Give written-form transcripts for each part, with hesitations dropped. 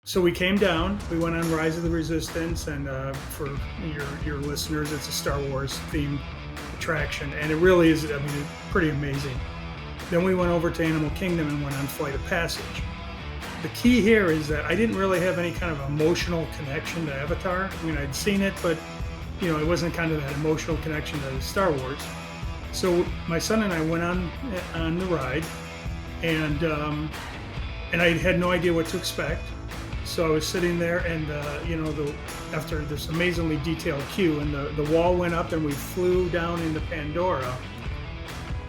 So we came down. We went on Rise of the Resistance, and for your listeners, it's a Star Wars themed attraction, and it really is. I mean, it's pretty amazing. Then we went over to Animal Kingdom and went on Flight of Passage. The key here is that I didn't really have any kind of emotional connection to Avatar. I mean, I'd seen it, but it wasn't kind of that emotional connection to Star Wars. So my son and I went on the ride, and I had no idea what to expect. So I was sitting there, and after this amazingly detailed queue, and the wall went up, and we flew down into Pandora.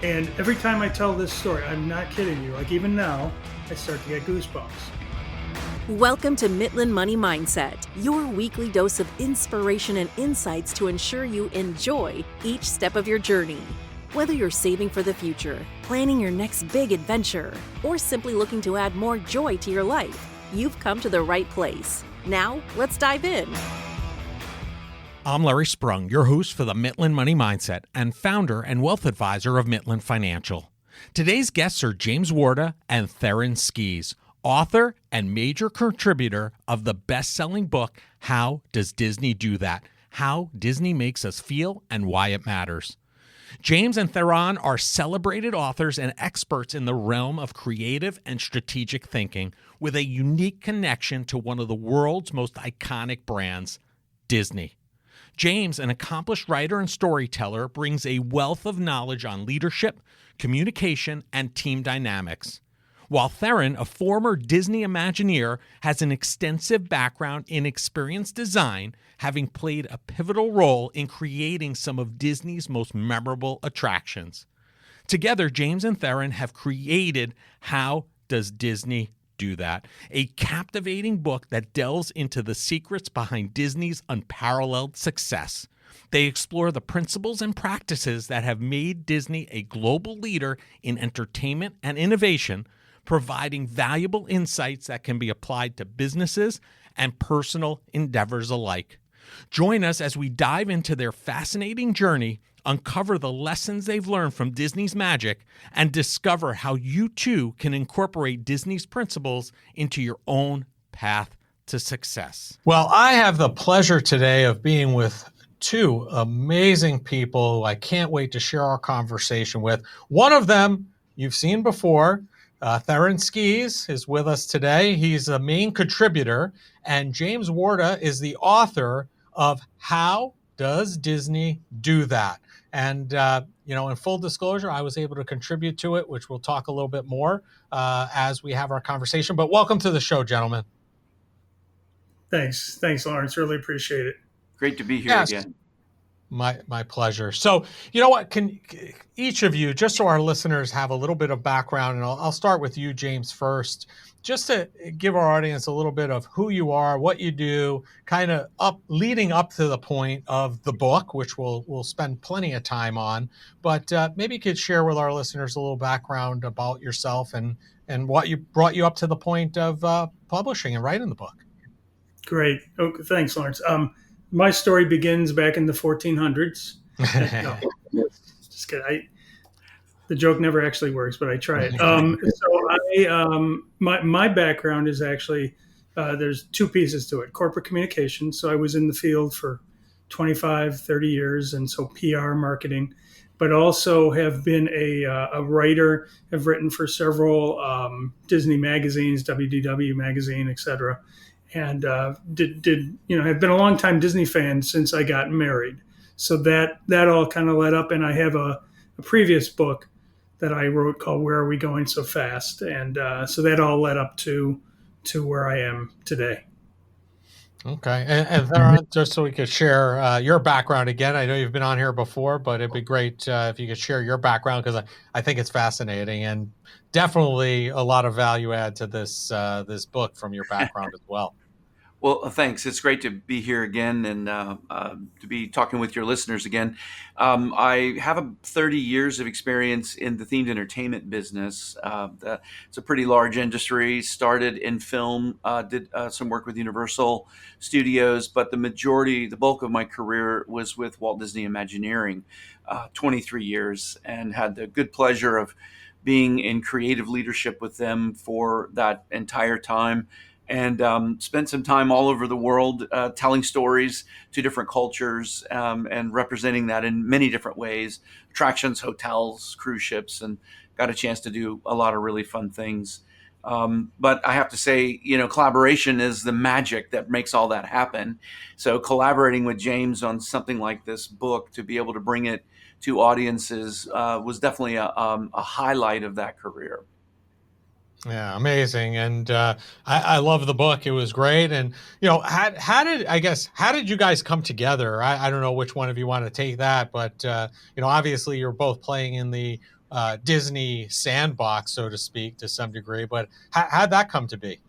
And every time I tell this story, I'm not kidding you. Like even now, I start to get goosebumps. Welcome to Mitlin Money Mindset, your weekly dose of inspiration and insights to ensure you enjoy each step of your journey. Whether you're saving for the future, planning your next big adventure, or simply looking to add more joy to your life, you've come to the right place. Now, let's dive in. I'm Larry Sprung, your host for the Mitlin Money Mindset and founder and wealth advisor of Mitlin Financial. Today's guests are James Warda and Theron Skees, author and major contributor of the best-selling book, How Does Disney Do That? How Disney Makes Us Feel and Why It Matters. James and Theron are celebrated authors and experts in the realm of creative and strategic thinking with a unique connection to one of the world's most iconic brands, Disney. James, an accomplished writer and storyteller, brings a wealth of knowledge on leadership, communication, and team dynamics. While Theron, a former Disney Imagineer, has an extensive background in experience design, having played a pivotal role in creating some of Disney's most memorable attractions. Together, James and Theron have created How Does Disney Do That? A captivating book that delves into the secrets behind Disney's unparalleled success. They explore the principles and practices that have made Disney a global leader in entertainment and innovation, providing valuable insights that can be applied to businesses and personal endeavors alike. Join us as we dive into their fascinating journey, uncover the lessons they've learned from Disney's magic, and discover how you too can incorporate Disney's principles into your own path to success. Well, I have the pleasure today of being with two amazing people who I can't wait to share our conversation with. One of them you've seen before. Theron Skees is with us today. He's a main contributor, and James Warda is the author of How Does Disney Do That? And, in full disclosure, I was able to contribute to it, which we'll talk a little bit more as we have our conversation. But welcome to the show, gentlemen. Thanks, Lawrence. Really appreciate it. Great to be here again. My pleasure. So, you know what, can each of you, just so our listeners have a little bit of background, and I'll start with you, James, first, just to give our audience a little bit of who you are, what you do, kind of leading up to the point of the book, which we'll spend plenty of time on. But maybe you could share with our listeners a little background about yourself and what brought you up to the point of publishing and writing the book. Great. Oh, thanks, Lawrence. My story begins back in the 1400s. No, just kidding. The joke never actually works, but I try it. My background is actually, there's two pieces to it. Corporate communication. So I was in the field for 25, 30 years. And so PR, marketing, but also have been a writer, have written for several Disney magazines, WDW magazine, et cetera. And have been a long time Disney fan since I got married. So that all kind of led up, and I have a previous book that I wrote called Where Are We Going So Fast? And so that all led up to where I am today. Okay. And Theron, just so we could share your background again, I know you've been on here before, but it'd be great if you could share your background, because I think it's fascinating and definitely a lot of value add to this book from your background as well. Well, thanks. It's great to be here again and to be talking with your listeners again. I have 30 years of experience in the themed entertainment business. It's a pretty large industry. Started in film, did some work with Universal Studios, but the bulk of my career was with Walt Disney Imagineering, 23 years, and had the good pleasure of being in creative leadership with them for that entire time. and spent some time all over the world telling stories to different cultures and representing that in many different ways, attractions, hotels, cruise ships, and got a chance to do a lot of really fun things. But I have to say, collaboration is the magic that makes all that happen. So collaborating with James on something like this book to be able to bring it to audiences was definitely a highlight of that career. Yeah, amazing. And I love the book. It was great. And, how did you guys come together? I don't know which one of you want to take that, but, obviously you're both playing in the Disney sandbox, so to speak, to some degree, but how'd that come to be?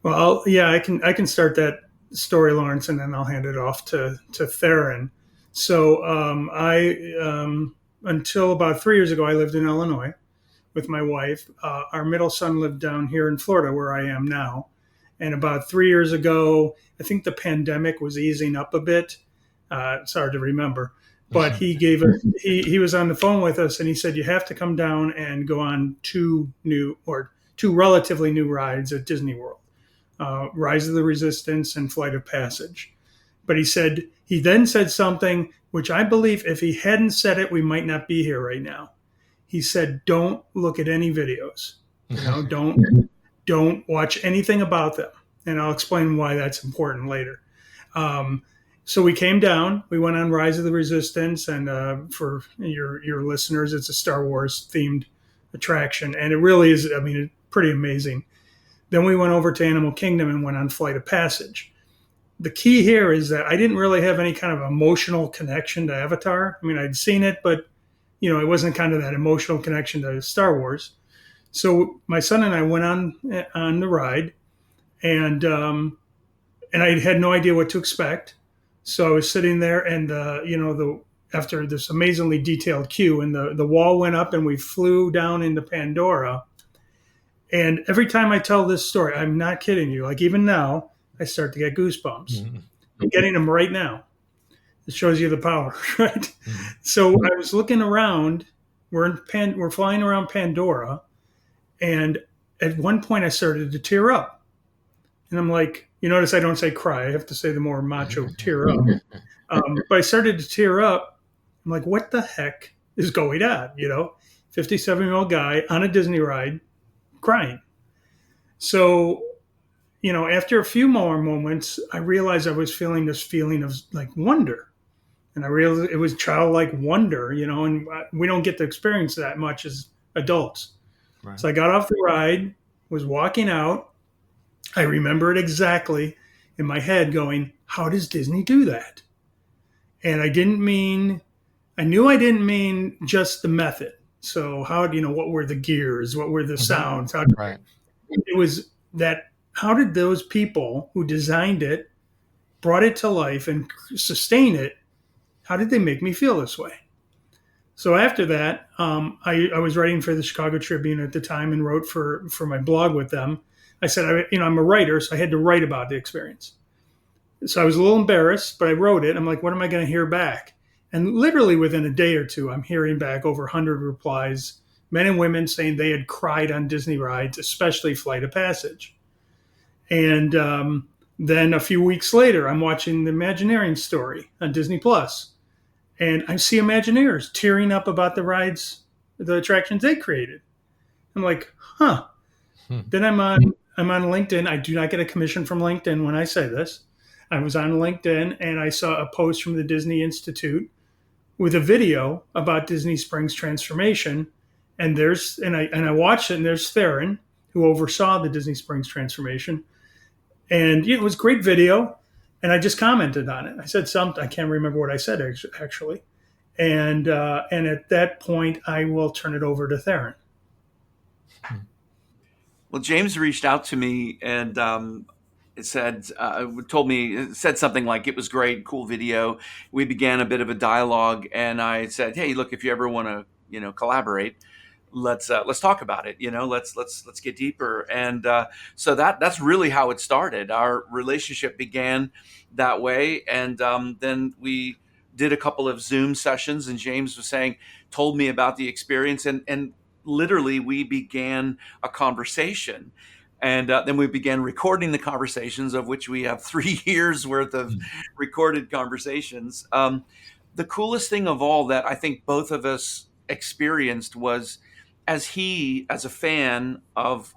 Well, yeah, I can start that story, Lawrence, and then I'll hand it off to Theron. So I until about 3 years ago, I lived in Illinois with my wife. Our middle son lived down here in Florida, where I am now. And about 3 years ago, I think the pandemic was easing up a bit. It's hard to remember, but he was on the phone with us, and he said, "You have to come down and go on two relatively new rides at Disney World, Rise of the Resistance and Flight of Passage." But he then said something which I believe if he hadn't said it, we might not be here right now. He said, "Don't look at any videos. Don't watch anything about them." And I'll explain why that's important later. So we came down. We went on Rise of the Resistance, and for your listeners, it's a Star Wars themed attraction, and it really is. I mean, it's pretty amazing. Then we went over to Animal Kingdom and went on Flight of Passage. The key here is that I didn't really have any kind of emotional connection to Avatar. I mean, I'd seen it, but it wasn't kind of that emotional connection to Star Wars. So my son and I went on the ride, and I had no idea what to expect. So I was sitting there, and after this amazingly detailed queue, and the wall went up, and we flew down into Pandora. And every time I tell this story, I'm not kidding you. Like even now, I start to get goosebumps. Mm-hmm. I'm getting them right now. It shows you the power, right? Mm-hmm. So I was looking around. We're flying around Pandora, and at one point I started to tear up. And I'm like, you notice I don't say cry. I have to say the more macho tear up. But I started to tear up. I'm like, what the heck is going on? 57-year-old guy on a Disney ride crying. So, after a few more moments, I realized I was feeling this feeling of like wonder. And I realized it was childlike wonder, and we don't get to experience that much as adults. Right. So I got off the ride, was walking out. I remember it exactly in my head going, how does Disney do that? And I knew I didn't mean just the method. So what were the gears? What were the sounds? Right. It was that, how did those people who designed it, brought it to life and sustain it, how did they make me feel this way? So after that, I was writing for the Chicago Tribune at the time and wrote for my blog with them. I said, I'm a writer, so I had to write about the experience. So I was a little embarrassed, but I wrote it. I'm like, what am I going to hear back? And literally within a day or two, I'm hearing back over 100 replies, men and women saying they had cried on Disney rides, especially Flight of Passage. And then a few weeks later, I'm watching the Imagineering story on Disney Plus. And I see Imagineers tearing up about the rides, the attractions they created. I'm like, huh. Then I'm on LinkedIn. I do not get a commission from LinkedIn when I say this. I was on LinkedIn and I saw a post from the Disney Institute with a video about Disney Springs transformation. And I watched it, and there's Theron, who oversaw the Disney Springs transformation. And it was a great video. And I just commented on it. I said something. I can't remember what I said actually. And at that point, I will turn it over to Theron. Well, James reached out to me and said something like, it was great, cool video. We began a bit of a dialogue, and I said, hey, look, if you ever want to, collaborate, let's talk about it. Let's get deeper. And so that's really how it started. Our relationship began that way. And then we did a couple of Zoom sessions, and James told me about the experience, and literally we began a conversation. And then we began recording the conversations, of which we have 3 years worth of recorded conversations. The coolest thing of all that I think both of us experienced was, as a fan of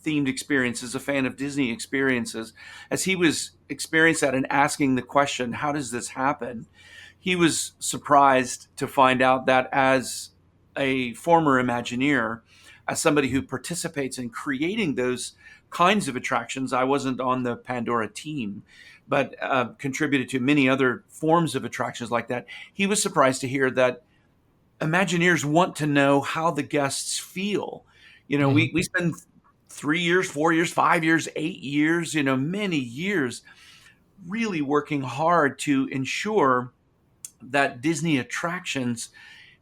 themed experiences, a fan of Disney experiences, as he was experiencing that and asking the question, how does this happen? He was surprised to find out that, as a former Imagineer, as somebody who participates in creating those kinds of attractions, I wasn't on the Pandora team, but contributed to many other forms of attractions like that. He was surprised to hear that Imagineers want to know how the guests feel. We spend 3 years, 4 years, 5 years, 8 years, many years really working hard to ensure that Disney attractions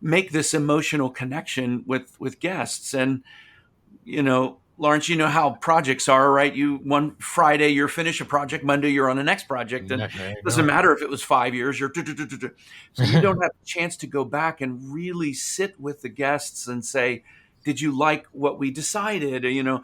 make this emotional connection with guests. And Lawrence, you know how projects are, right? One Friday you're finish a project, Monday you're on the next project, and it doesn't matter if it was 5 years. So you don't have a chance to go back and really sit with the guests and say, "Did you like what we decided? Did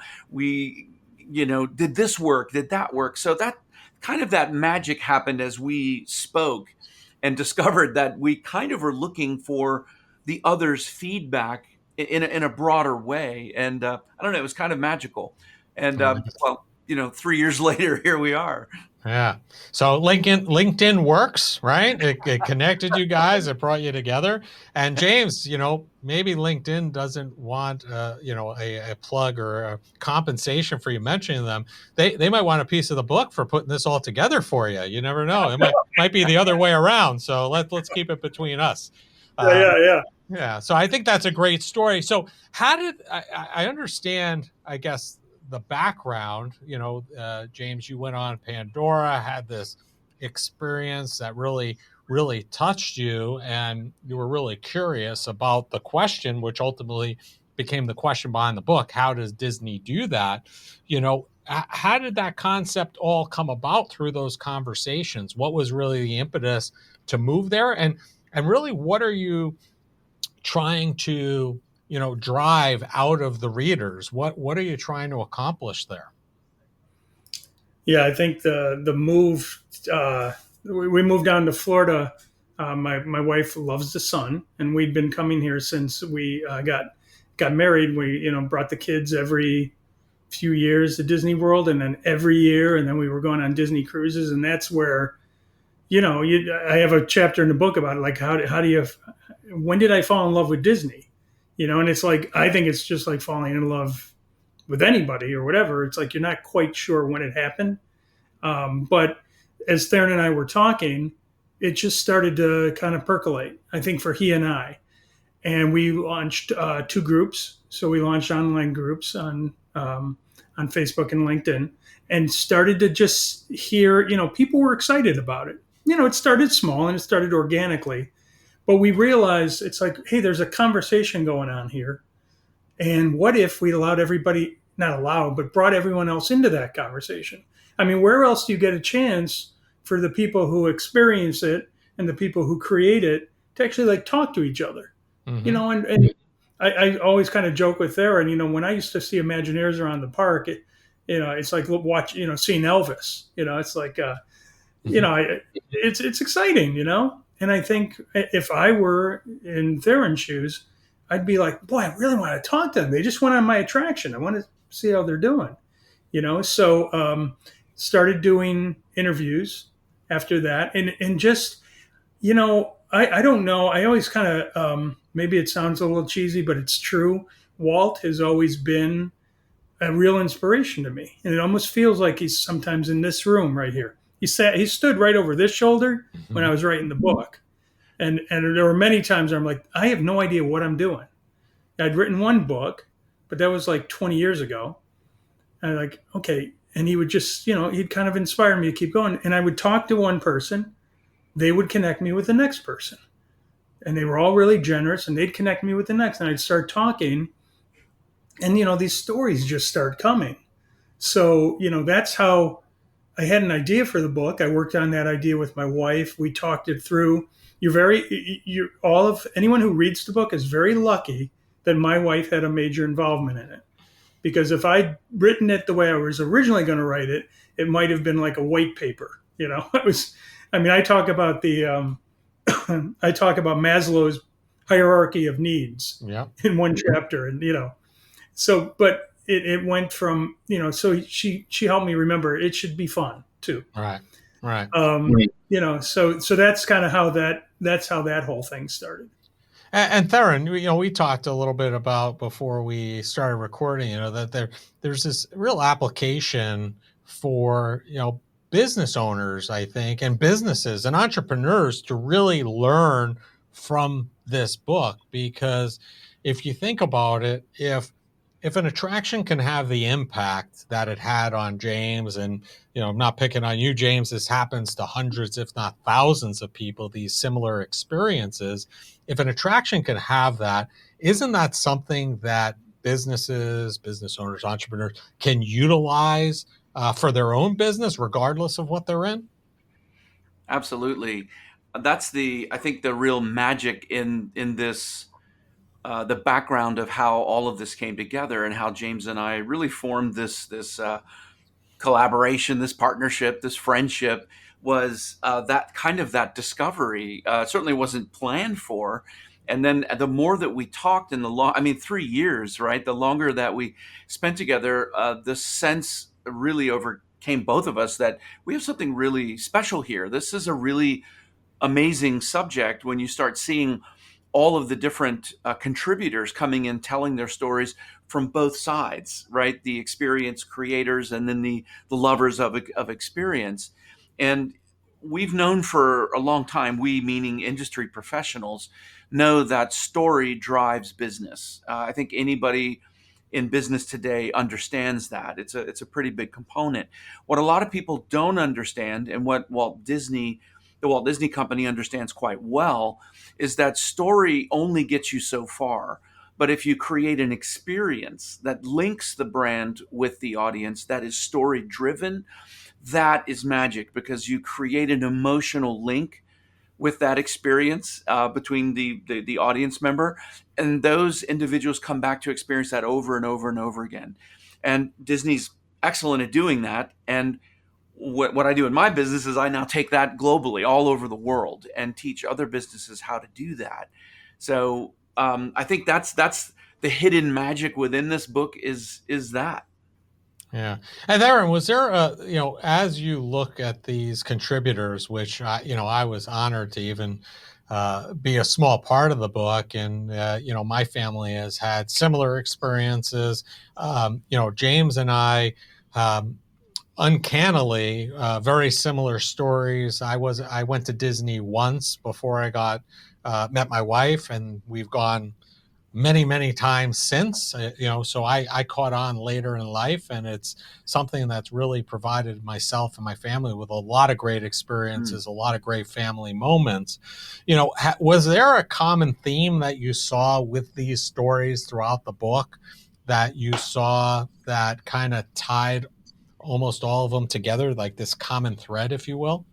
this work? Did that work?" So that magic happened as we spoke and discovered that we kind of were looking for the other's feedback in a broader way. And I don't know, it was kind of magical. And 3 years later, here we are. Yeah. So LinkedIn works, right? It connected you guys. It brought you together. And James, maybe LinkedIn doesn't want, a plug or a compensation for you mentioning them. They might want a piece of the book for putting this all together for you. You never know. It might be the other way around. So let's keep it between us. Yeah. So I think that's a great story. So how did I understand, I guess, the background, James, you went on Pandora, had this experience that really, really touched you, and you were really curious about the question, which ultimately became the question behind the book. How does Disney do that? How did that concept all come about through those conversations? What was really the impetus to move there? And really, what are you trying to drive out of the readers? What are you trying to accomplish there? Yeah, I think the move, we moved down to Florida. My wife loves the sun, and we'd been coming here since we got married. We brought the kids every few years to Disney World, and then every year, and then we were going on Disney cruises, and that's where I have a chapter in the book about it, like when did I fall in love with Disney? And it's like, I think it's just like falling in love with anybody or whatever. It's like you're not quite sure when it happened. But as Theron and I were talking, it just started to kind of percolate, I think, for he and I. And we launched 2 groups. So we launched online groups on Facebook and LinkedIn, and started to just hear, people were excited about it. It started small and it started organically. But we realized it's like, hey, there's a conversation going on here. And what if we allowed everybody, not allowed, but brought everyone else into that conversation? I mean, where else do you get a chance for the people who experience it and the people who create it to actually talk to each other? Mm-hmm. And I always kind of joke with Theron, when I used to see Imagineers around the park, it's like seeing Elvis, it's like, it's exciting, And I think if I were in Theron's shoes, I'd be like, boy, I really want to talk to them. They just went on my attraction. I want to see how they're doing, So started doing interviews after that. And just, I don't know. I always kind of, maybe it sounds a little cheesy, but it's true. Walt has always been a real inspiration to me. And it almost feels like he's sometimes in this room right here. He stood right over this shoulder when I was writing the book. And there were many times where I'm like, I have no idea what I'm doing. I'd written one book, but that was like 20 years ago. And I'm like, okay. And he would just, he'd kind of inspire me to keep going. And I would talk to one person. They would connect me with the next person. And they were all really generous, and they'd connect me with the next. And I'd start talking. And, these stories just start coming. So, that's how I had an idea for the book. I worked on that idea with my wife. We talked it through. Anyone who reads the book is very lucky that my wife had a major involvement in it. because if I'd written it the way I was originally going to write it, it might have been like a white paper. It was. I mean, I talk about I talk about Maslow's hierarchy of needs Yeah. in one chapter, and so but it went from so she helped me remember it should be fun too. Right. Right. So that's kind of that's how that whole thing started. And Theron, we talked a little bit about before we started recording, that there's this real application for, business owners, I think, and businesses and entrepreneurs to really learn from this book. Because if you think about it, if an attraction can have the impact that it had on James, and I'm not picking on you, James, this happens to hundreds, if not thousands of people, these similar experiences. If an attraction can have that, isn't that something that businesses, business owners, entrepreneurs can utilize for their own business, regardless of what they're in? Absolutely. That's I think the real magic in this, the background of how all of this came together, and how James and I really formed this collaboration, this partnership, this friendship, was that discovery. Certainly wasn't planned for. And then the more that we talked, and 3 years, right? The longer that we spent together, the sense really overcame both of us that we have something really special here. This is a really amazing subject when you start seeing all of the different contributors coming in, telling their stories from both sides, right? The experience creators, and then the lovers of experience. And we've known for a long time, we meaning industry professionals, know that story drives business. I think anybody in business today understands that. It's a pretty big component. What a lot of people don't understand, and what the Walt Disney Company understands quite well, is that story only gets you so far. But if you create an experience that links the brand with the audience, that is story driven, that is magic, because you create an emotional link with that experience between the audience member, and those individuals come back to experience that over and over and over again. And Disney's excellent at doing that. And what I do in my business is I now take that globally, all over the world, and teach other businesses how to do that. So I think that's the hidden magic within this book, is that. Yeah. And Aaron, was there as you look at these contributors, which I was honored to even be a small part of the book, and my family has had similar experiences. James and I, uncannily, very similar stories. I went to Disney once before I got met my wife, and we've gone many times since. So I caught on later in life, and it's something that's really provided myself and my family with a lot of great experiences, a lot of great family moments. Was there a common theme that you saw with these stories throughout the book, that you saw that kind of tied almost all of them together, like this common thread, if you will?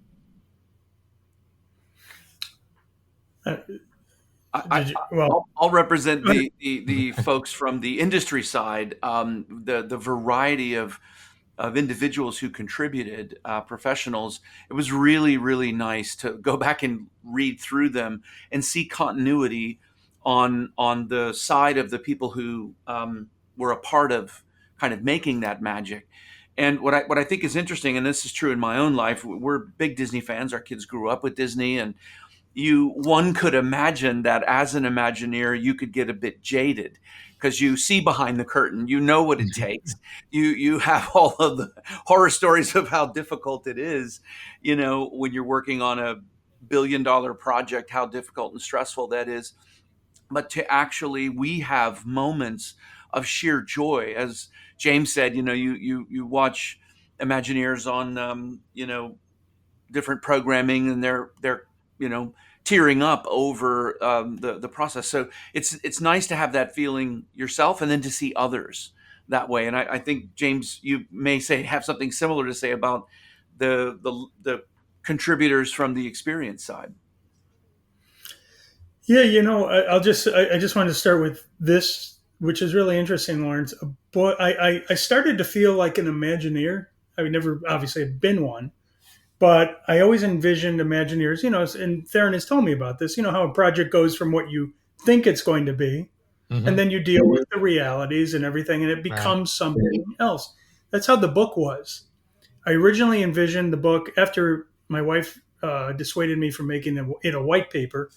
I'll represent the folks from the industry side. The variety of individuals who contributed, professionals. It was really nice to go back and read through them and see continuity on the side of the people who were a part of kind of making that magic. And what I think is interesting, and this is true in my own life, we're big Disney fans. Our kids grew up with Disney, and one could imagine that as an Imagineer, you could get a bit jaded because you see behind the curtain, you know what it takes. You have all of the horror stories of how difficult it is, when you're working on a billion-dollar project, how difficult and stressful that is. But we have moments of sheer joy. As James said, you watch Imagineers on, different programming, and they're tearing up over the process. So it's nice to have that feeling yourself, and then to see others that way. And I think, James, you may have something similar to say about the contributors from the experience side. Yeah, I just wanted to start with this which is really interesting, Lawrence. But I started to feel like an Imagineer. I never obviously have been one, but I always envisioned Imagineers, and Theron has told me about this, how a project goes from what you think it's going to be, and then you deal with the realities and everything, and it becomes something else. That's how the book was. I originally envisioned the book after my wife dissuaded me from making it a white paper,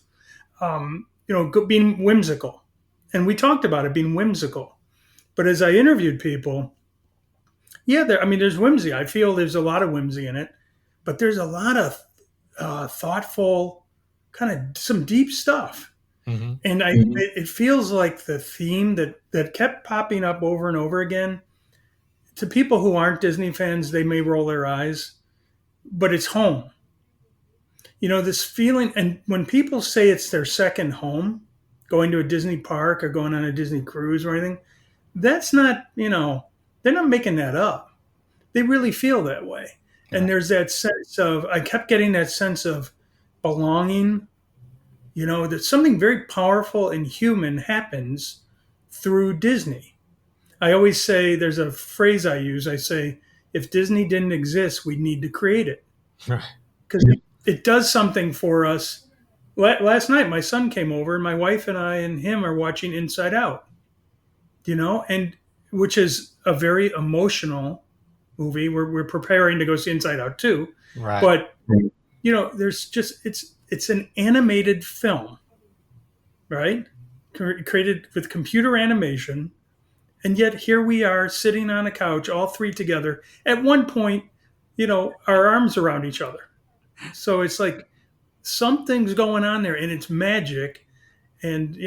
being whimsical. And we talked about it being whimsical. But as I interviewed people, there's whimsy. I feel there's a lot of whimsy in it, but there's a lot of thoughtful, kind of some deep stuff. And it feels like the theme that kept popping up over and over again. To people who aren't Disney fans, they may roll their eyes, but it's home. This feeling, and when people say it's their second home, going to a Disney park or going on a Disney cruise or anything, that's not, they're not making that up. They really feel that way. Yeah. And there's that sense of, I kept getting that sense of belonging, that something very powerful and human happens through Disney. I always say, there's a phrase I use. I say, if Disney didn't exist, we'd need to create it. Because it does something for us. Last night, my son came over, and my wife and I and him are watching Inside Out, and which is a very emotional movie. We're preparing to go see Inside Out too. Right. But, there's just, it's an animated film, right? Created with computer animation. And yet here we are sitting on a couch, all three together. At one point, our arms around each other. So it's like something's going on there, and it's magic. And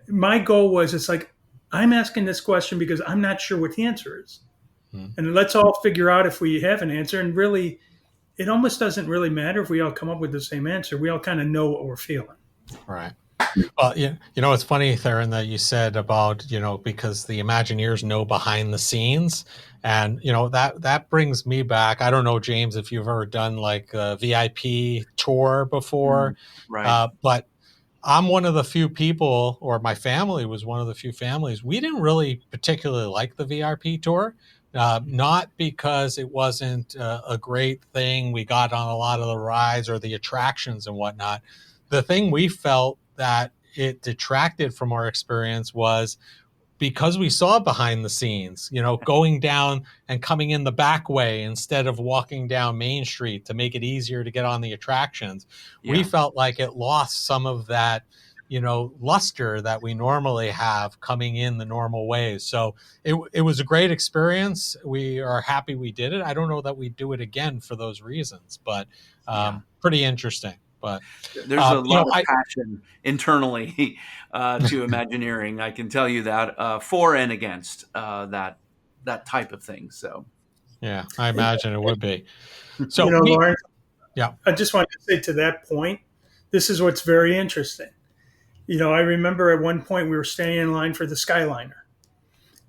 my goal was, it's like, I'm asking this question because I'm not sure what the answer is, and let's all figure out if we have an answer. And really, it almost doesn't really matter if we all come up with the same answer. We all kind of know what we're feeling. Right. Well, it's funny, Theron, that you said about, because the Imagineers know behind the scenes. And, that brings me back. I don't know, James, if you've ever done like a VIP tour before. Right. But I'm one of the few people, or my family was one of the few families, we didn't really particularly like the VIP tour. Not because it wasn't a great thing. We got on a lot of the rides or the attractions and whatnot. The thing we felt that it detracted from our experience was because we saw behind the scenes, going down and coming in the back way instead of walking down Main Street to make it easier to get on the attractions. Yeah. We felt like it lost some of that, luster that we normally have coming in the normal ways. So it was a great experience. We are happy we did it. I don't know that we'd do it again for those reasons, but pretty interesting. But there's a lot of passion internally to Imagineering. I can tell you that for and against that type of thing. So, yeah, I imagine it would be. So, Lawrence, I just wanted to say to that point, this is what's very interesting. I remember at one point we were standing in line for the Skyliner,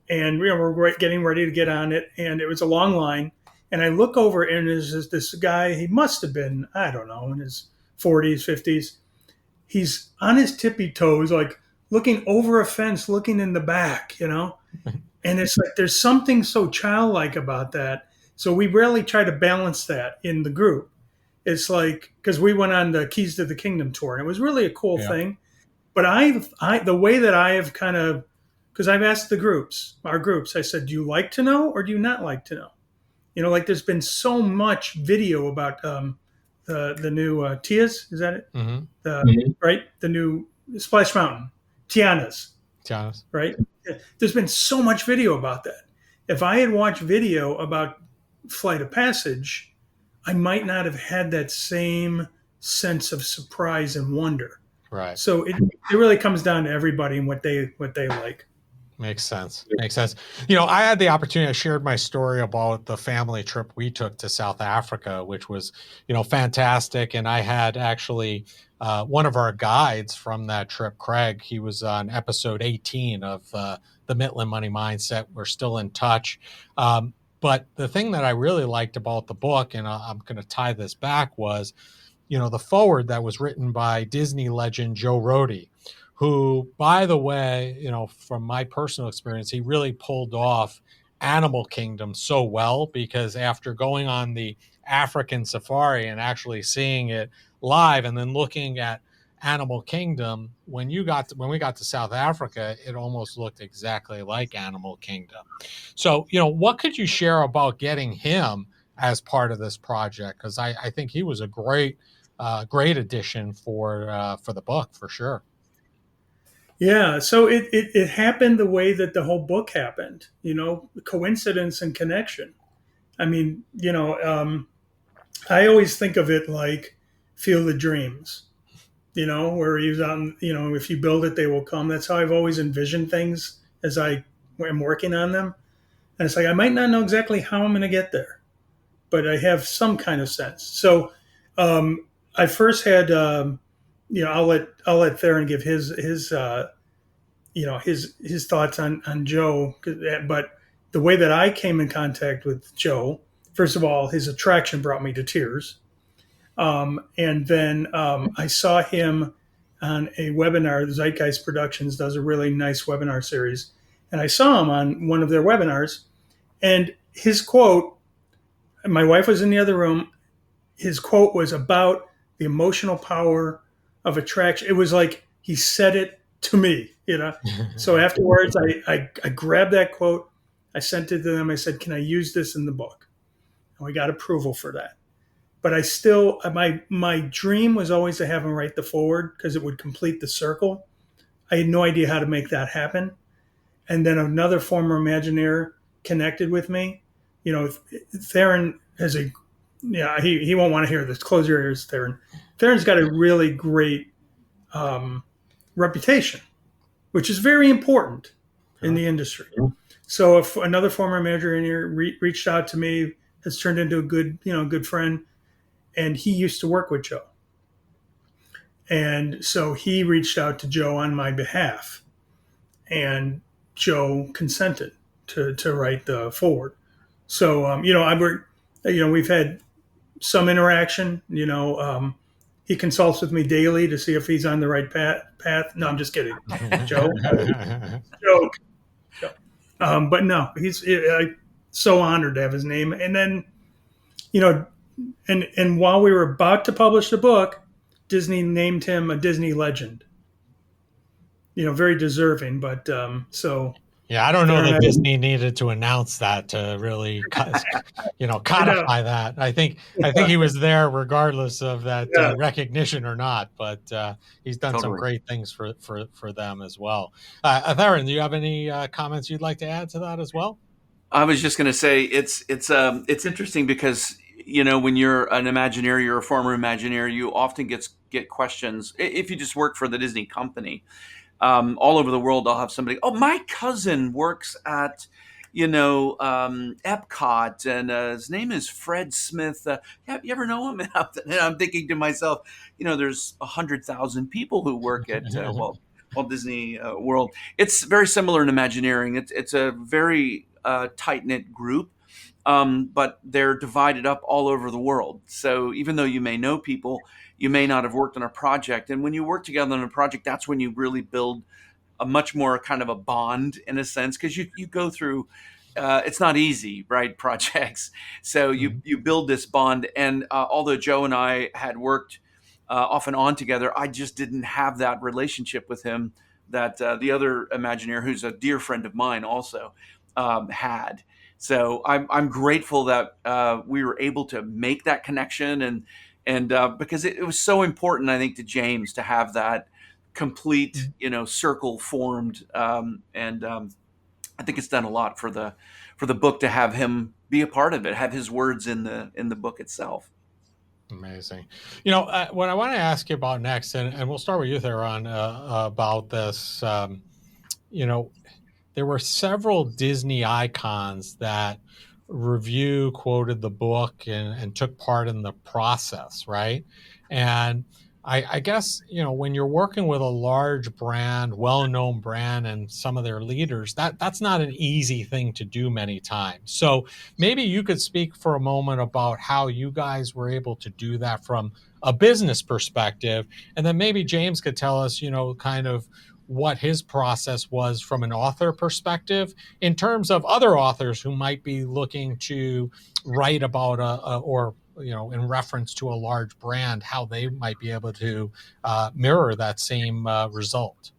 and we're getting ready to get on it, and it was a long line. And I look over, and there's this guy. He must have been, I don't know, in his 40s, 50s. He's on his tippy toes, like looking over a fence, looking in the back, And it's like there's something so childlike about that. So we really try to balance that in the group. It's like, because we went on the Keys to the Kingdom tour, and it was really a cool thing. But the way that I have kind of, because I've asked our groups, I said, do you like to know or do you not like to know? There's been so much video about the new Tias, is that it? Mm-hmm. Right? The new Splash Mountain, Tiana's. Right? There's been so much video about that. If I had watched video about Flight of Passage, I might not have had that same sense of surprise and wonder. Right. So it really comes down to everybody and what they like. Makes sense. I had the opportunity, I shared my story about the family trip we took to South Africa, which was, fantastic. And I had actually one of our guides from that trip, Craig, he was on episode 18 of the Mitlin Money Mindset. We're still in touch. But the thing that I really liked about the book, and I'm going to tie this back, was, the foreword that was written by Disney legend Joe Rohde, who, by the way, from my personal experience, he really pulled off Animal Kingdom so well, because after going on the African safari and actually seeing it live and then looking at Animal Kingdom, when we got to South Africa, it almost looked exactly like Animal Kingdom. So, what could you share about getting him as part of this project? Because I think he was a great addition for the book, for sure. Yeah, so it happened the way that the whole book happened, coincidence and connection. I mean, I always think of it like Field of Dreams, where he's on, if you build it, they will come. That's how I've always envisioned things as I am working on them. And it's like, I might not know exactly how I'm going to get there, but I have some kind of sense. So I first had, I'll let Theron give his thoughts on Joe. But the way that I came in contact with Joe, first of all, his attraction brought me to tears. And then I saw him on a webinar. Zeitgeist Productions does a really nice webinar series. And I saw him on one of their webinars. And his quote, my wife was in the other room, his quote was about the emotional power of attraction. It was like he said it to me, So afterwards, I grabbed that quote. I sent it to them. I said, can I use this in the book? And we got approval for that. But I still, my dream was always to have him write the foreword because it would complete the circle. I had no idea how to make that happen. And then another former Imagineer connected with me. Theron has he won't want to hear this. Close your ears, Theron. Theron's got a really great reputation, which is very important in the industry. So if another former Imagineer reached out to me, has turned into a good friend, and he used to work with Joe. And so he reached out to Joe on my behalf, and Joe consented to write the foreword. So, we've had some interaction, he consults with me daily to see if he's on the right path. No, I'm just kidding. Joe. But no, he's so honored to have his name. And then, and while we were about to publish the book, Disney named him a Disney legend. Very deserving, but so. Yeah, I don't know that Disney needed to announce that to really, codify that. I think he was there regardless of that recognition or not. But he's done some great things for them as well. Theron, do you have any comments you'd like to add to that as well? I was just going to say it's interesting because when you're an Imagineer, you're a former Imagineer, you often get questions if you just work for the Disney company. All over the world, I'll have somebody, oh, my cousin works at, Epcot, and his name is Fred Smith. You ever know him? And I'm thinking to myself, there's 100,000 people who work at Walt Disney World. It's very similar in Imagineering. It's a very tight-knit group, but they're divided up all over the world. So even though you may know people, you may not have worked on a project. And when you work together on a project, that's when you really build a much more kind of a bond in a sense, because you go through, it's not easy, right? Projects. So you build this bond. And although Joe and I had worked off and on together, I just didn't have that relationship with him that the other Imagineer, who's a dear friend of mine also, had. So I'm grateful that we were able to make that connection, and because it was so important, I think, to James to have that complete, circle formed, and I think it's done a lot for the book to have him be a part of it, have his words in the book itself. Amazing. What I want to ask you about next, and we'll start with you, Theron, about this. There were several Disney icons that quoted the book and took part in the process, right? And I guess, when you're working with a large brand, well-known brand, and some of their leaders, that's not an easy thing to do many times. So maybe you could speak for a moment about how you guys were able to do that from a business perspective. And then maybe James could tell us, kind of what his process was from an author perspective in terms of other authors who might be looking to write about or in reference to a large brand, how they might be able to mirror that same result.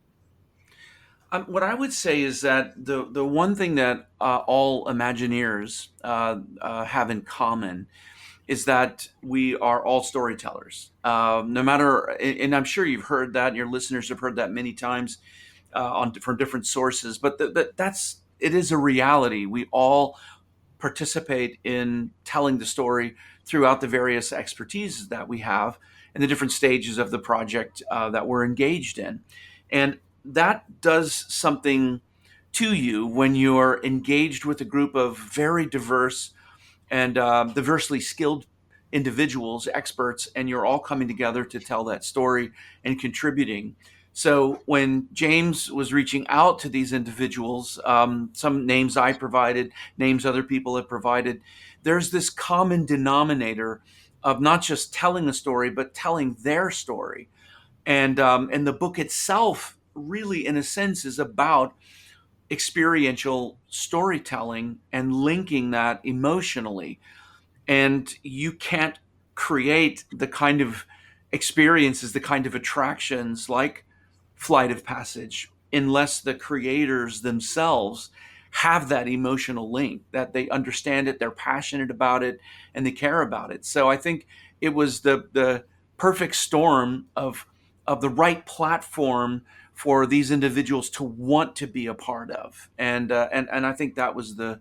What I would say is that the one thing that all Imagineers have in common is that we are all storytellers. No matter, and I'm sure you've heard that, your listeners have heard that many times from different sources. But it is a reality. We all participate in telling the story throughout the various expertise that we have and the different stages of the project that we're engaged in. And that does something to you when you're engaged with a group of very diverse and diversely skilled individuals, experts, and you're all coming together to tell that story and contributing. So when James was reaching out to these individuals, some names I provided, names other people have provided, there's this common denominator of not just telling a story, but telling their story. And the book itself really, in a sense, is about experiential storytelling and linking that emotionally. And you can't create the kind of experiences, the kind of attractions like Flight of Passage unless the creators themselves have that emotional link, that they understand it, they're passionate about it, and they care about it. So I think it was the perfect storm of the right platform for these individuals to want to be a part of, and I think that was the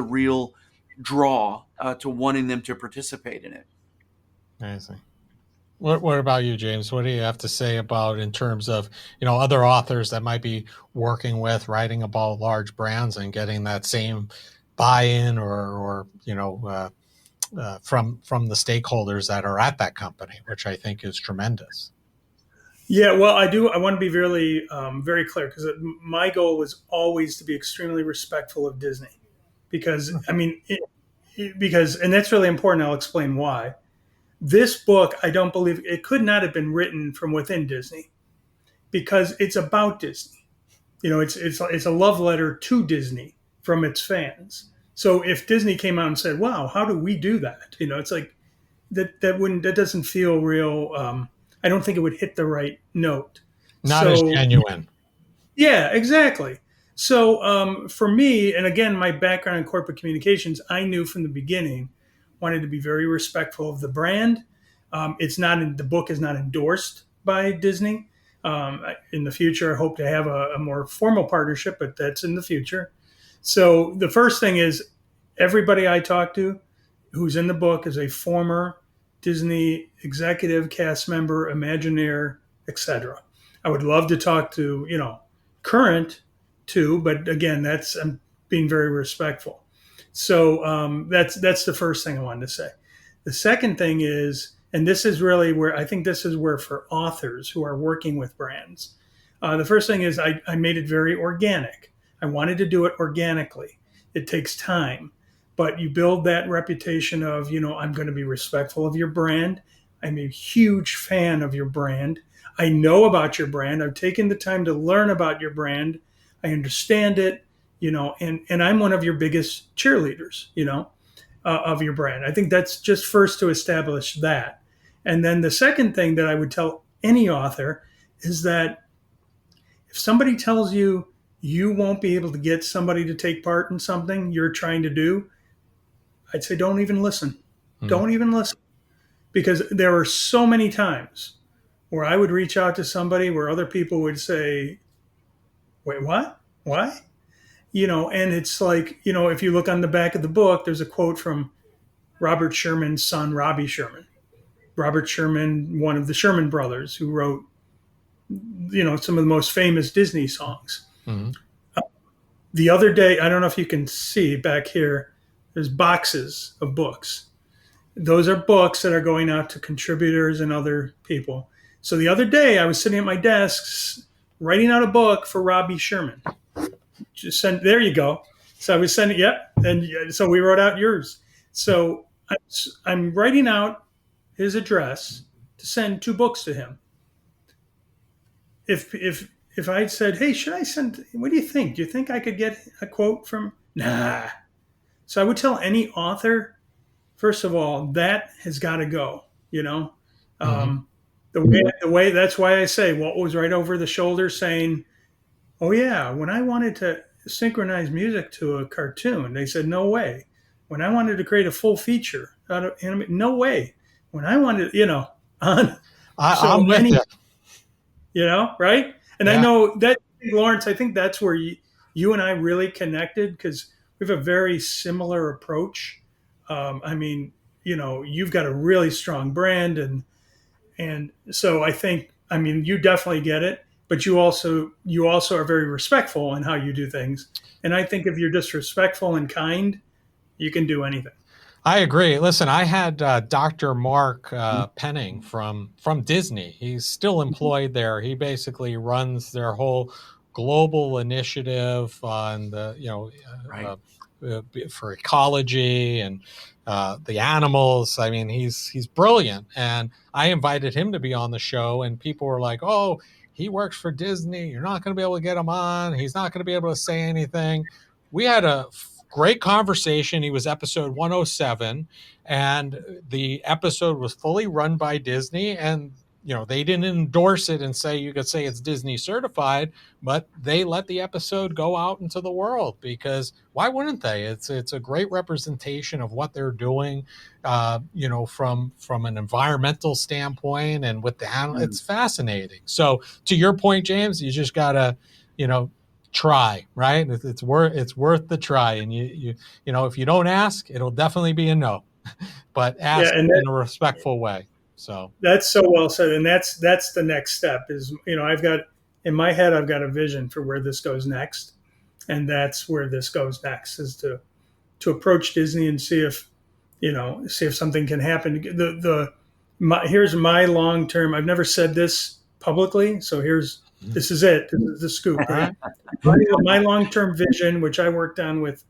real draw to wanting them to participate in it. Amazing. What about you, James? What do you have to say about in terms of other authors that might be working with writing about large brands and getting that same buy-in or from the stakeholders that are at that company, which I think is tremendous. Yeah, well, I want to be very, very clear because my goal was always to be extremely respectful of Disney, because and that's really important. I'll explain why. This book, I don't believe it could not have been written from within Disney, because it's about Disney. It's a love letter to Disney from its fans. So if Disney came out and said, "Wow, how do we do that?" It's like that doesn't feel real. I don't think it would hit the right note. Not as genuine. Yeah, exactly. So for me, and again, my background in corporate communications, I knew from the beginning, wanted to be very respectful of the brand. The book is not endorsed by Disney. In the future, I hope to have a more formal partnership, but that's in the future. So the first thing is, everybody I talk to who's in the book is a former Disney executive, cast member, Imagineer, etc. I would love to talk to, current too, but again, I'm being very respectful. So that's the first thing I wanted to say. The second thing is, and this is really where I think this is where for authors who are working with brands, the first thing is I made it very organic. I wanted to do it organically. It takes time, but you build that reputation of, I'm going to be respectful of your brand. I'm a huge fan of your brand. I know about your brand. I've taken the time to learn about your brand. I understand it, and I'm one of your biggest cheerleaders, of your brand. I think that's just first to establish that. And then the second thing that I would tell any author is that if somebody tells you you won't be able to get somebody to take part in something you're trying to do, I'd say don't even listen. Don't even listen. Because there are so many times where I would reach out to somebody where other people would say, wait, what? Why? And it's like, if you look on the back of the book, there's a quote from Robert Sherman's son, Robbie Sherman. Robert Sherman, one of the Sherman brothers, who wrote, some of the most famous Disney songs. Mm-hmm. The other day, I don't know if you can see back here, there's boxes of books. Those are books that are going out to contributors and other people. So the other day, I was sitting at my desk writing out a book for Robbie Sherman. There you go. So I was sending, and so we wrote out yours. So I'm writing out his address to send 2 books to him. If I'd said, hey, should I send, what do you think? Do you think I could get a quote from? Nah. So I would tell any author, first of all, that has got to go, you know? Mm-hmm. The way, that's why I say what was right over the shoulder saying, oh yeah, when I wanted to synchronize music to a cartoon, they said, no way. When I wanted to create a full feature out of anime, no way. When I wanted, on, I'm so with you. right? And I Yeah. know that, Lawrence, I think that's where you and I really connected because we have a very similar approach. I mean, you've got a really strong brand, and so I think, I mean, you definitely get it, but you also are very respectful in how you do things. And I think if you're just respectful and kind, you can do anything. I agree. Listen, I had Dr. Mark Penning from Disney. He's still employed there. He basically runs their whole global initiative on the Right. for ecology and the animals. I mean, he's brilliant, and I invited him to be on the show, and people were like, "Oh, he works for Disney. You're not going to be able to get him on. He's not going to be able to say anything." We had a great conversation. He was episode 107, and the episode was fully run by Disney. And they didn't endorse it and say you could say it's Disney certified, but they let the episode go out into the world because why wouldn't they? It's a great representation of what they're doing, from an environmental standpoint and with the animal. It's fascinating. So to your point, James, you just gotta, try, right? It's worth the try. And if you don't ask, it'll definitely be a no, but Yeah, ask and in a respectful way. So that's so well said. And that's the next step is, I've got in my head, I've got a vision for where this goes next. And that's where this goes next is to approach Disney and see if something can happen. Here's my long term. I've never said this publicly, so this is it. This is the scoop, right? My long term vision, which I worked on with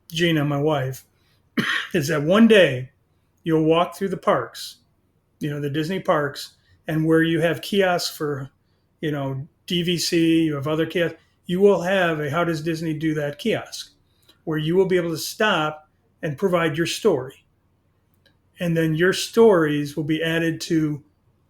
Gina, my wife, is that one day you'll walk through the parks, the Disney parks, and where you have kiosks for, DVC, you have other kiosks, you will have a How Does Disney Do That kiosk where you will be able to stop and provide your story. And then your stories will be added to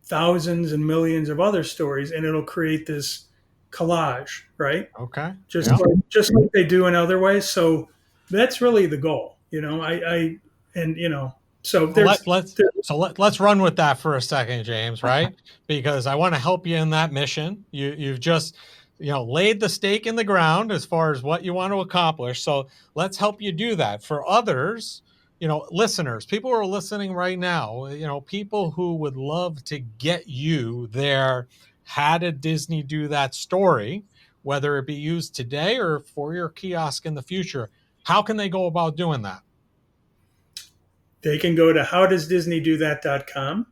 thousands and millions of other stories, and it'll create this collage, right? okay, Just like they do in other ways. So that's really the goal, I and so let's run with that for a second, James, right? Because I want to help you in that mission. You've just laid the stake in the ground as far as what you want to accomplish. So let's help you do that. For others, listeners, people who are listening right now, people who would love to get you their how did Disney do that story, whether it be used today or for your kiosk in the future, how can they go about doing that? They can go to howdoesdisneydothat.com.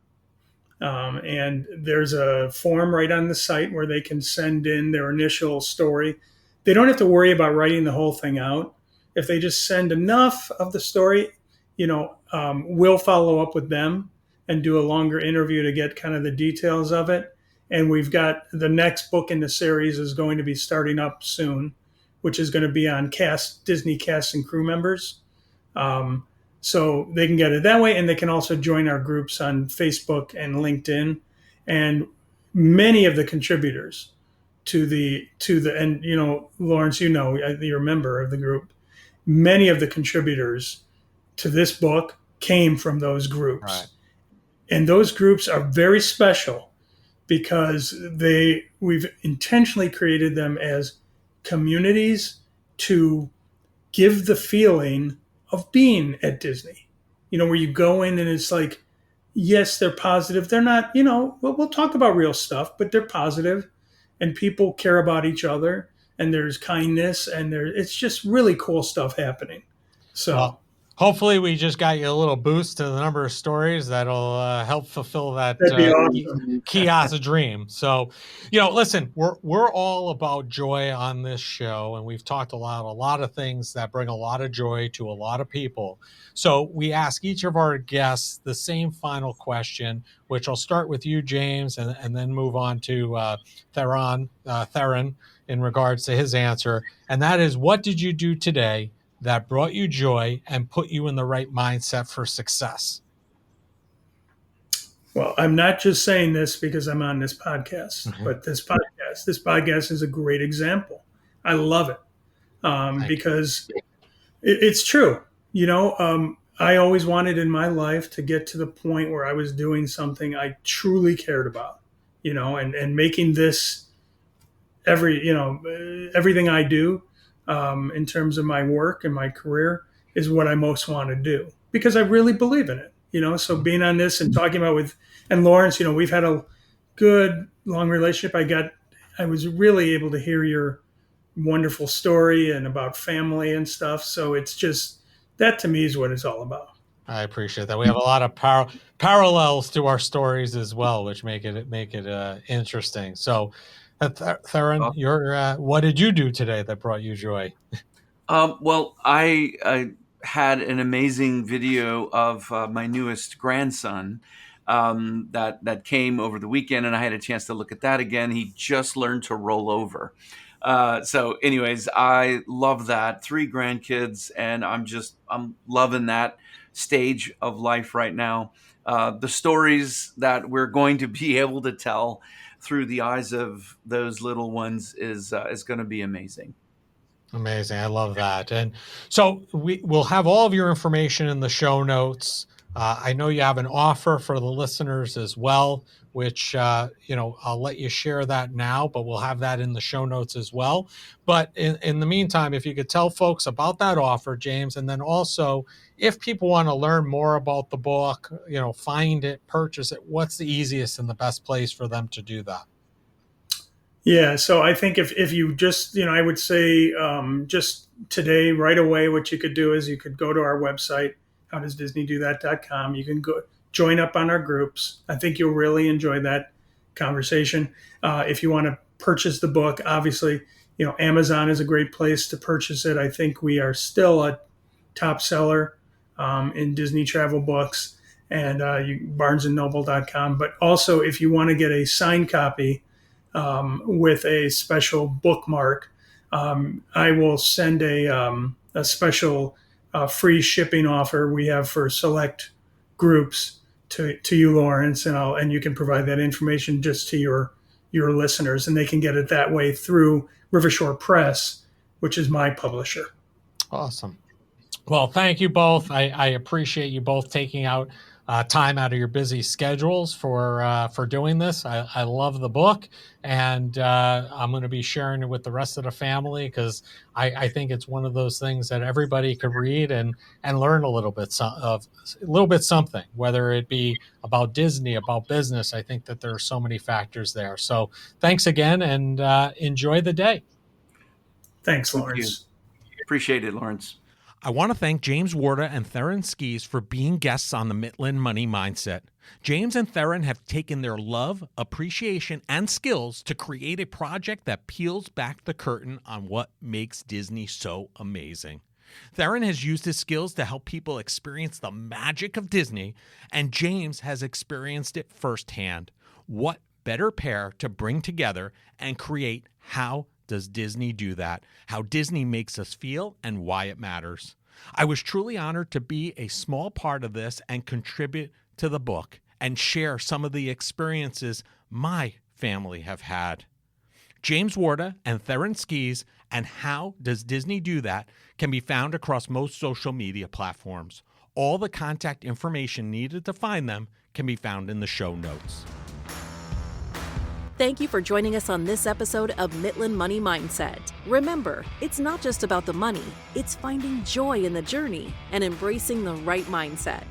And there's a form right on the site where they can send in their initial story. They don't have to worry about writing the whole thing out. If they just send enough of the story, we'll follow up with them and do a longer interview to get kind of the details of it. And we've got the next book in the series is going to be starting up soon, which is going to be on Disney cast and crew members. So they can get it that way, and they can also join our groups on Facebook and LinkedIn. And many of the contributors and Lawrence, you're a member of the group. Many of the contributors to this book came from those groups. Right. And those groups are very special because we've intentionally created them as communities to give the feeling of being at Disney, where you go in and it's like, yes, they're positive. They're not, we'll talk about real stuff, but they're positive and people care about each other and there's kindness and it's just really cool stuff happening. So. Well, Hopefully we just got you a little boost to the number of stories that'll help fulfill that That'd be awesome. kiosk dream. So, listen, we're all about joy on this show, and we've talked a lot of things that bring a lot of joy to a lot of people. So we ask each of our guests the same final question, which I'll start with you, James, and then move on to Theron in regards to his answer. And that is, what did you do today that brought you joy and put you in the right mindset for success? Well, I'm not just saying this because I'm on this podcast, but this podcast is a great example. I love it because it's true. I always wanted in my life to get to the point where I was doing something I truly cared about, and making this everything I do in terms of my work and my career is what I most want to do because I really believe in it. So being on this and talking about and Lawrence, we've had a good long relationship. I was really able to hear your wonderful story and about family and stuff. So it's just, that to me is what it's all about. I appreciate that. We have a lot of parallels to our stories as well, which make it interesting. So, Theron, what did you do today that brought you joy? Well, I had an amazing video of my newest grandson that came over the weekend, and I had a chance to look at that again. He just learned to roll over. So anyways, I love that. 3 grandkids, and I'm loving that stage of life right now. The stories that we're going to be able to tell through the eyes of those little ones is going to be amazing. Amazing. I love that. And so we'll have all of your information in the show notes. I know you have an offer for the listeners as well, which, I'll let you share that now, but we'll have that in the show notes as well. But in the meantime, if you could tell folks about that offer, James, and then also if people want to learn more about the book, find it, purchase it, what's the easiest and the best place for them to do that? Yeah, so I think if you just, I would say just today, right away, what you could do is you could go to our website, howdoesdisneydothat.com. You can go join up on our groups. I think you'll really enjoy that conversation. If you want to purchase the book, obviously, Amazon is a great place to purchase it. I think we are still a top seller in Disney travel books, and barnesandnoble.com. But also, if you want to get a signed copy with a special bookmark, I will send a special free shipping offer we have for select groups to you, Lawrence, and you can provide that information just to your listeners, and they can get it that way through Rivershore Press, which is my publisher. Awesome. Well, thank you both. I appreciate you both taking out time out of your busy schedules for doing this. I love the book, and I'm going to be sharing it with the rest of the family because I think it's one of those things that everybody could read and learn a little bit something, whether it be about Disney, about business. I think that there are so many factors there. So thanks again, and enjoy the day. Thanks, Lawrence. Appreciate it, Lawrence. I want to thank James Warda and Theron Skees for being guests on the Mitlin Money Mindset. James and Theron have taken their love, appreciation, and skills to create a project that peels back the curtain on what makes Disney so amazing. Theron has used his skills to help people experience the magic of Disney, and James has experienced it firsthand. What better pair to bring together and create How Does Disney Do That? How Disney makes us feel and why it matters. I was truly honored to be a small part of this and contribute to the book and share some of the experiences my family have had. James Warda and Theron Skees and How Does Disney Do That can be found across most social media platforms. All the contact information needed to find them can be found in the show notes. Thank you for joining us on this episode of Mitlin Money Mindset. Remember, it's not just about the money, it's finding joy in the journey and embracing the right mindset.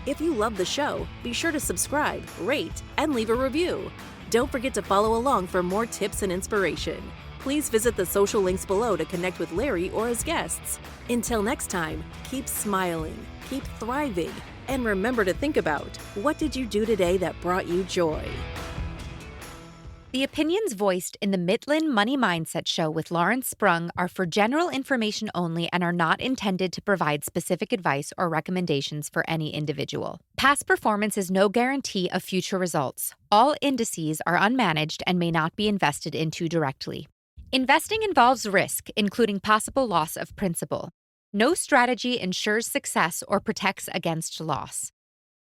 If you love the show, be sure to subscribe, rate, and leave a review. Don't forget to follow along for more tips and inspiration. Please visit the social links below to connect with Larry or his guests. Until next time, keep smiling, keep thriving, and remember to think about, what did you do today that brought you joy? The opinions voiced in the Mitlin Money Mindset Show with Lawrence Sprung are for general information only and are not intended to provide specific advice or recommendations for any individual. Past performance is no guarantee of future results. All indices are unmanaged and may not be invested into directly. Investing involves risk, including possible loss of principal. No strategy ensures success or protects against loss.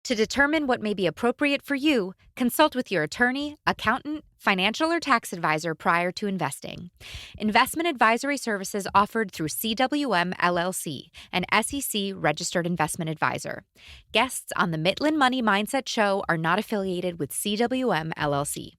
To determine what may be appropriate for you, consult with your attorney, accountant, financial or tax advisor prior to investing. Investment advisory services offered through CWM LLC, an SEC-registered investment advisor. Guests on the Mitlin Money Mindset Show are not affiliated with CWM LLC.